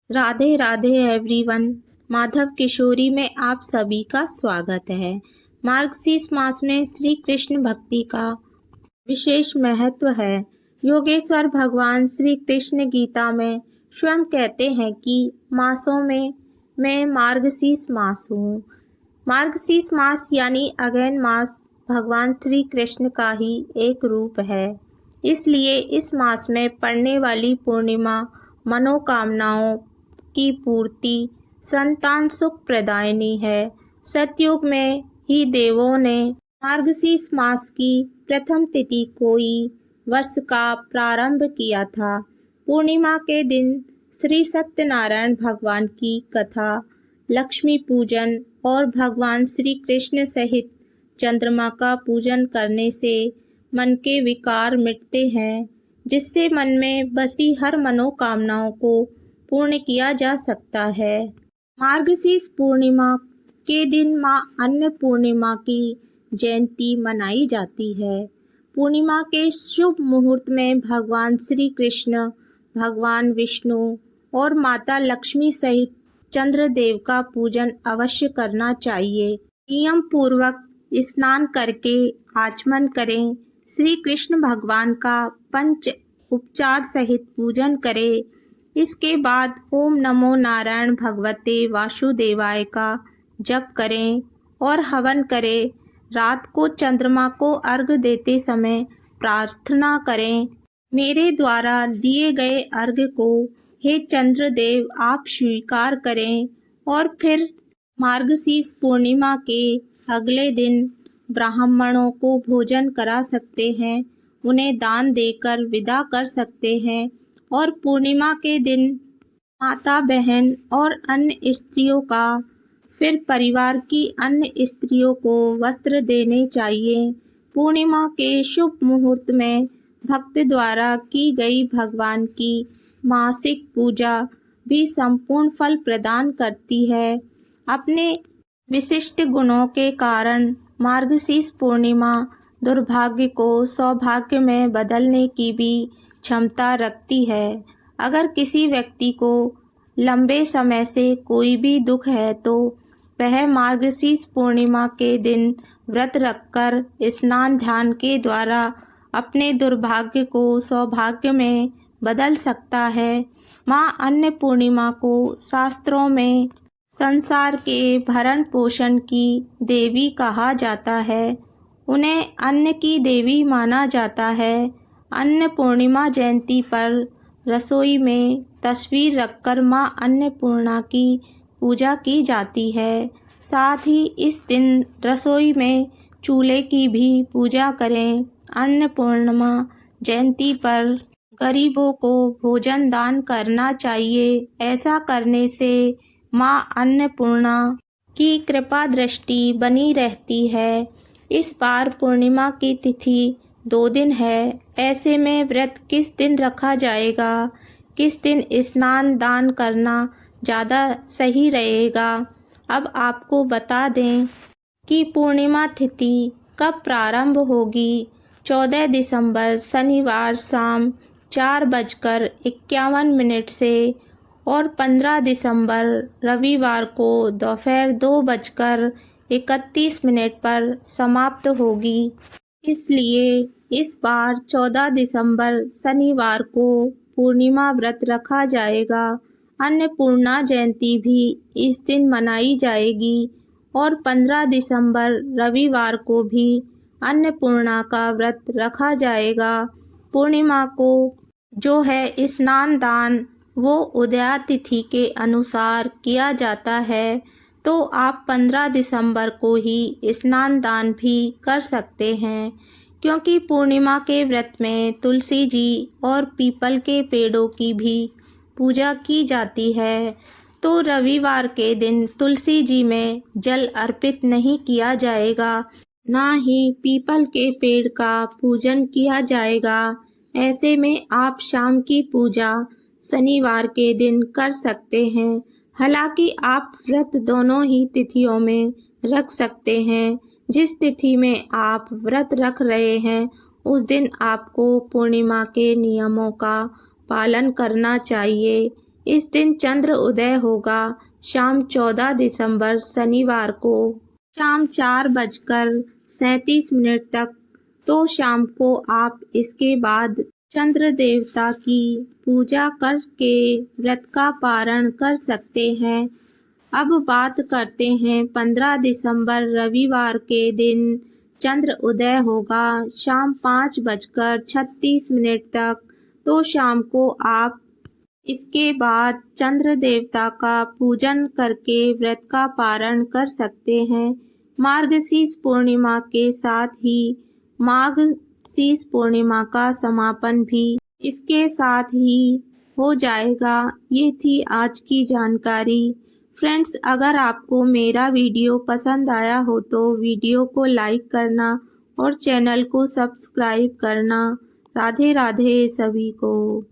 Radhe Radhe everyone. Madhav किशोरी में आप सभी का स्वागत है। मार्गशीर्ष मास में श्री कृष्ण भक्ति का विशेष महत्व है। योगेश्वर भगवान श्री कृष्ण गीता में स्वयं कहते हैं कि मासों में मैं मार्गशीर्ष मास हूँ। मार्गशीर्ष मास यानी अगहन मास भगवान श्री कृष्ण का ही एक रूप है। इसलिए इस मास में पड़ने वाली पूर्णिमा मनोकामनाओं की पूर्ति, संतान सुख प्रदायिनी है। सतयुग में ही देवों ने मार्गशीर्ष मास की प्रथम तिथि को ही वर्ष का प्रारंभ किया था। पूर्णिमा के दिन श्री सत्यनारायण भगवान की कथा, लक्ष्मी पूजन और भगवान श्री कृष्ण सहित चंद्रमा का पूजन करने से मन के विकार मिटते हैं, जिससे मन में बसी हर मनोकामनाओं को पूर्ण किया जा सकता है। मार्गशीर्ष पूर्णिमा के दिन माँ अन्नपूर्णिमा की जयंती मनाई जाती है। पूर्णिमा के शुभ मुहूर्त में भगवान श्री कृष्ण, भगवान विष्णु और माता लक्ष्मी सहित चंद्रदेव का पूजन अवश्य करना चाहिए। नियम पूर्वक स्नान करके आचमन करें। श्री कृष्ण भगवान का पंच उपचार सहित पूजन करें। इसके बाद ओम नमो नारायण भगवते वासुदेवाय का जप करें और हवन करें। रात को चंद्रमा को अर्घ्य देते समय प्रार्थना करें, मेरे द्वारा दिए गए अर्घ्य को हे चंद्रदेव आप स्वीकार करें। और फिर मार्गशीर्ष पूर्णिमा के अगले दिन ब्राह्मणों को भोजन करा सकते हैं, उन्हें दान देकर विदा कर सकते हैं। और पूर्णिमा के दिन माता बहन और अन्य स्त्रियों का फिर परिवार की अन्य स्त्रियों को वस्त्र देने चाहिए। पूर्णिमा के शुभ मुहूर्त में भक्त द्वारा की गई भगवान की मासिक पूजा भी संपूर्ण फल प्रदान करती है। अपने विशिष्ट गुणों के कारण मार्गशीर्ष पूर्णिमा दुर्भाग्य को सौभाग्य में बदलने की भी क्षमता रखती है। अगर किसी व्यक्ति को लंबे समय से कोई भी दुख है तो वह मार्गशीर्ष पूर्णिमा के दिन व्रत रखकर स्नान ध्यान के द्वारा अपने दुर्भाग्य को सौभाग्य में बदल सकता है। माँ अन्नपूर्णिमा को शास्त्रों में संसार के भरण पोषण की देवी कहा जाता है। उन्हें अन्न की देवी माना जाता है। अन्नपूर्णिमा जयंती पर रसोई में तस्वीर रखकर माँ अन्नपूर्णा की पूजा की जाती है। साथ ही इस दिन रसोई में चूल्हे की भी पूजा करें। अन्नपूर्णिमा जयंती पर गरीबों को भोजन दान करना चाहिए। ऐसा करने से माँ अन्नपूर्णा की कृपा दृष्टि बनी रहती है। इस बार पूर्णिमा की तिथि 2 दिन है। ऐसे में व्रत किस दिन रखा जाएगा, किस दिन स्नान दान करना ज़्यादा सही रहेगा, अब आपको बता दें कि पूर्णिमा तिथि कब प्रारंभ होगी। 14 दिसंबर शनिवार शाम 4:51 से और 15 दिसंबर रविवार को दोपहर 2:31 पर समाप्त होगी। इसलिए इस बार 14 दिसंबर शनिवार को पूर्णिमा व्रत रखा जाएगा। अन्नपूर्णा जयंती भी इस दिन मनाई जाएगी और 15 दिसंबर रविवार को भी अन्नपूर्णा का व्रत रखा जाएगा। पूर्णिमा को जो है स्नान दान वो उदया तिथि के अनुसार किया जाता है, तो आप 15 दिसंबर को ही स्नान दान भी कर सकते हैं। क्योंकि पूर्णिमा के व्रत में तुलसी जी और पीपल के पेड़ों की भी पूजा की जाती है, तो रविवार के दिन तुलसी जी में जल अर्पित नहीं किया जाएगा, ना ही पीपल के पेड़ का पूजन किया जाएगा। ऐसे में आप शाम की पूजा शनिवार के दिन कर सकते हैं। हालांकि आप व्रत दोनों ही तिथियों में रख सकते हैं। जिस तिथि में आप व्रत रख रहे हैं उस दिन आपको पूर्णिमा के नियमों का पालन करना चाहिए। इस दिन चंद्र उदय होगा शाम 14 दिसंबर शनिवार को शाम 4:37 तक। तो शाम को आप इसके बाद चंद्र देवता की पूजा करके व्रत का पारण कर सकते हैं। अब बात करते हैं 15 दिसंबर रविवार के दिन चंद्र उदय होगा शाम 5:36 तक। तो शाम को आप इसके बाद चंद्र देवता का पूजन करके व्रत का पारण कर सकते हैं। मार्गशीर्ष पूर्णिमा के साथ ही माघशीर्ष पूर्णिमा का समापन भी इसके साथ ही हो जाएगा। ये थी आज की जानकारी। फ्रेंड्स, अगर आपको मेरा वीडियो पसंद आया हो तो वीडियो को लाइक करना और चैनल को सब्सक्राइब करना। राधे राधे सभी को।